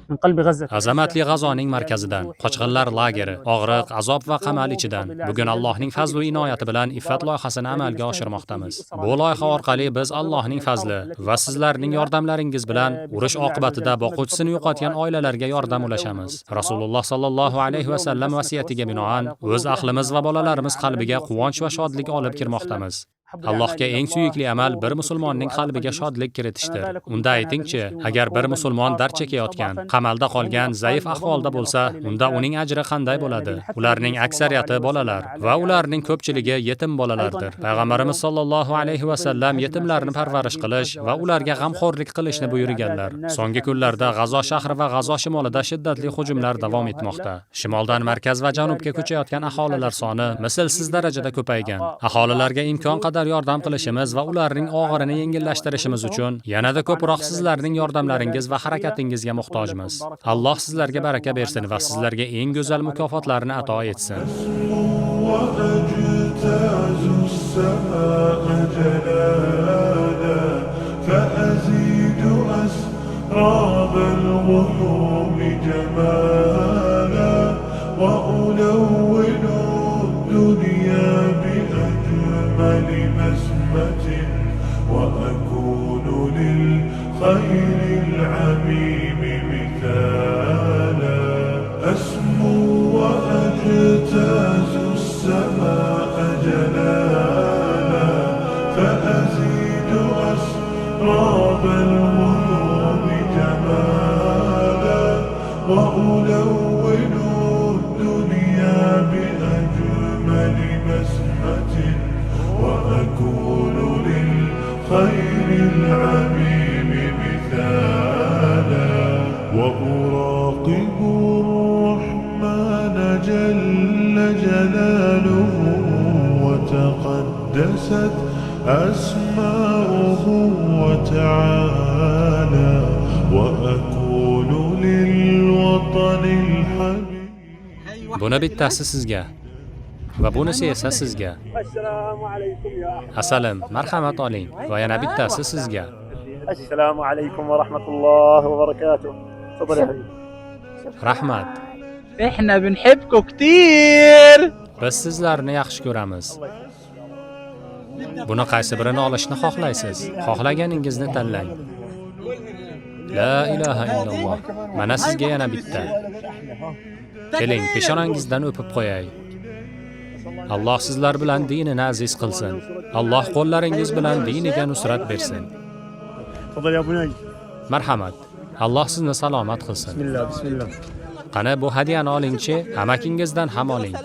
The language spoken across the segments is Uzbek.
من قلب غزة. Azamatli G'azoning markazidan, qochqinlar lageri, og'riq, azob va qamal ichidan bugun Allohning fazli va inoyati bilan iffat loyihasini amalga oshirmoqdamiz. Bu loyiha orqali biz Allohning fazli va sizlarning yordamlaringiz bilan urush oqibatida boquvchisini yo'qotgan oilalarga yordam ulashamiz. Rasululloh sallallohu alayhi va sallam vasiyatiga binoan o'z ahlimiz va bolalarimiz qalbiga quvonch va shodlik olib kirmoqdamiz. Allohga eng suyukli amal bir musulmonning qalbiga shodlik kiritishdir. Unda aytingchi, agar bir musulmon dard chekayotgan, qamalda qolgan, zaif ahvolda bo'lsa, unda uning ajri qanday bo'ladi? Ularning aksariyati bolalar va ularning ko'pchiligi yetim bolalardir. Payg'ambarimiz sollallohu alayhi va sallam yetimlarni parvarish qilish va ularga g'amxo'rlik qilishni buyurganlar. So'nggi kunlarda G'azo shahri va G'azo shimolida shiddatli hujumlar davom etmoqda. Shimoldan markaz va janubga ko'chayotgan aholilar soni mislsiz darajada ko'paygan. Aholilarga imkon qadar yordam qilishimiz va ularning og'irini yengillashtirishimiz uchun yanada ko'proq sizlarning yordamlaringiz va harakatingizga muhtojmiz. Alloh sizlarga baraka bersin va sizlarga eng go'zal mukofotlarni ato etsin. وأكون للخير العميم مثالا أسمو وأجتاز السماء جلالا فأزيد أسراب الغيوم جمالا وألون الدنيا بأجمل بسمة وأكون للخير العميم مثالا وأراقب الرحمن جل جلاله وتقدست أسماؤه وتعالى وأكون للوطن الحبيب. Buni bittasi sizga va bunisi esa sizga. Assalom, marhamat oling va yana bittasi sizga. Assalomu alaykum va rahmatullohi va barakatuh. Tafadhal ya habibi. Rahmat. احنا بنحبكم كتير. Biz sizlarni yaxshi ko'ramiz. Buni qaysi birini olishni xohlaysiz? Xohlaganingizni tanlang. La ilaha illalloh. Mana sizga yana bitta. Keling, peshonangizdan o'pib qo'yay. Alloh sizlar bilan dinini aziz qilsin. Alloh qo'llaringiz bilan diniga nusrat bersin. Marhamat. Alloh sizni salomat qilsin. Bismillah. Qani bu hadyani olingchi, amakingizdan ham oling.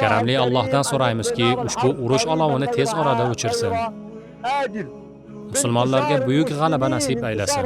Karamli Allohdan so'raymizki, ushbu urush olovini tez orada o'chirsin. Musulmonlarga buyuk g'alaba nasib aylasin.